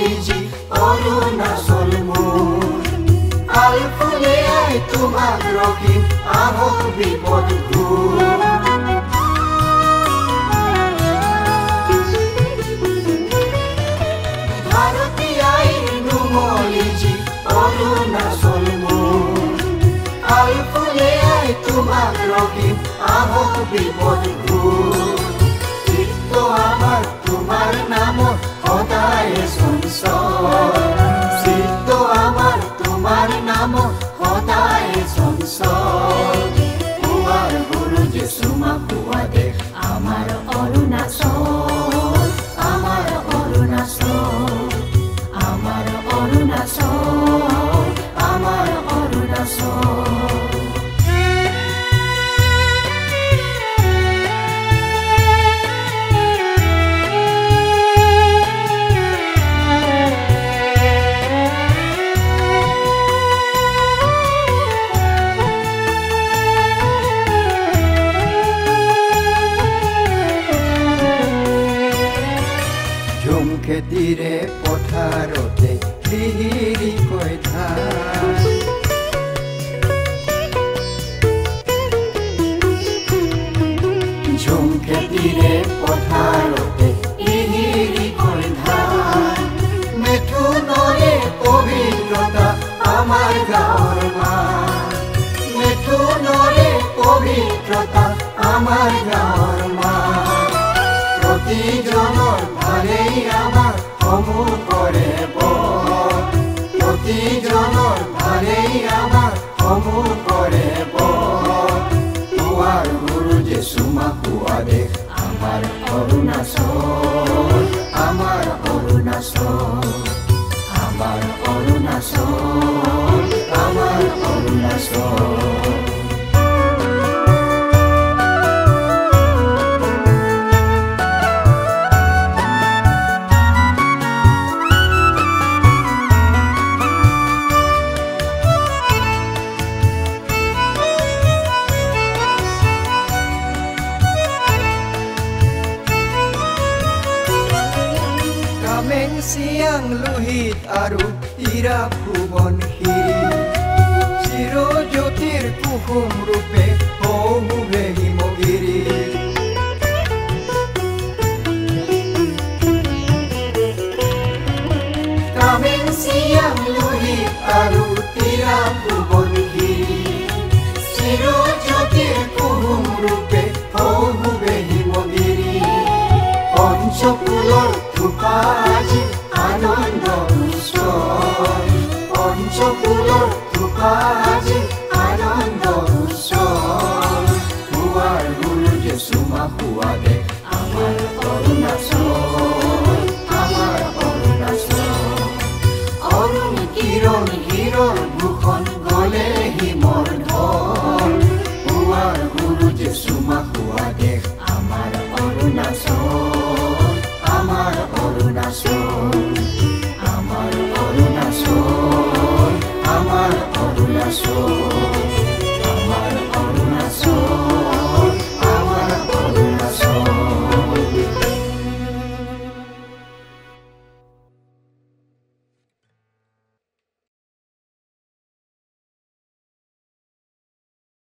নুমলিজি অৰুণাচল মোৰ আলফুলে আই তোমাক ৰখিম আহক বিপদ ঘূৰ ভাৰতী আই নুমলিজি অৰুণাচল মোৰ আলফুলে আই তোমাক ৰখিম আহক বিপদ ঘূৰ চিত্ত আমাৰ তোমাৰ নামত সদায় চঞ্চল চিত্ত আমাৰ তোমাৰ নামত সদায় চঞ্চল তোমাৰ গুৰু যীশু মাকুৱা দেশ আমাৰ অৰুণাচল আমাৰ অৰুণাচল আমাৰ অৰুণাচল আমাৰ অৰুণাচল খেতিৰে পথাৰতে লিহিৰিকৈ ধান ঝুম খেতিৰে পথাৰতে লিহিৰিকৈ ধান মেথুনৰে পবিত্ৰতা আমাৰ গাঁৱৰ মাত মেথুনৰে পবিত্ৰতা আমাৰ গাঁৱৰ মাত প্ৰতিজনৰ ভালেই আমাৰ সমূহ কৰে বৰ প্ৰতিজনৰ ভালেই আমাৰ সমূহ কৰে বৰ তোমাৰ গুৰু যীশু মাকুৱা দেশ আমাৰ অৰুণাচল আমাৰ অৰুণাচল আমাৰ অৰুণাচল আমাৰ অৰুণাচল চিয়াং লোহিত আৰু হীৰা ভুৱনশিৰি চিৰজ্যোতিৰ কুসুম ৰূপে সৌভে হিমগিৰি কামেং চিয়াং লোহিত আৰু হীৰা ভুৱনশিৰি চিৰজ্যোতিৰ কুসুম ৰূপে সৌভে হিমগিৰি পঞ্চফুলৰ থোপা আজি আনন্দ উৎসৱ পঞ্চফুলৰ থোপা আজি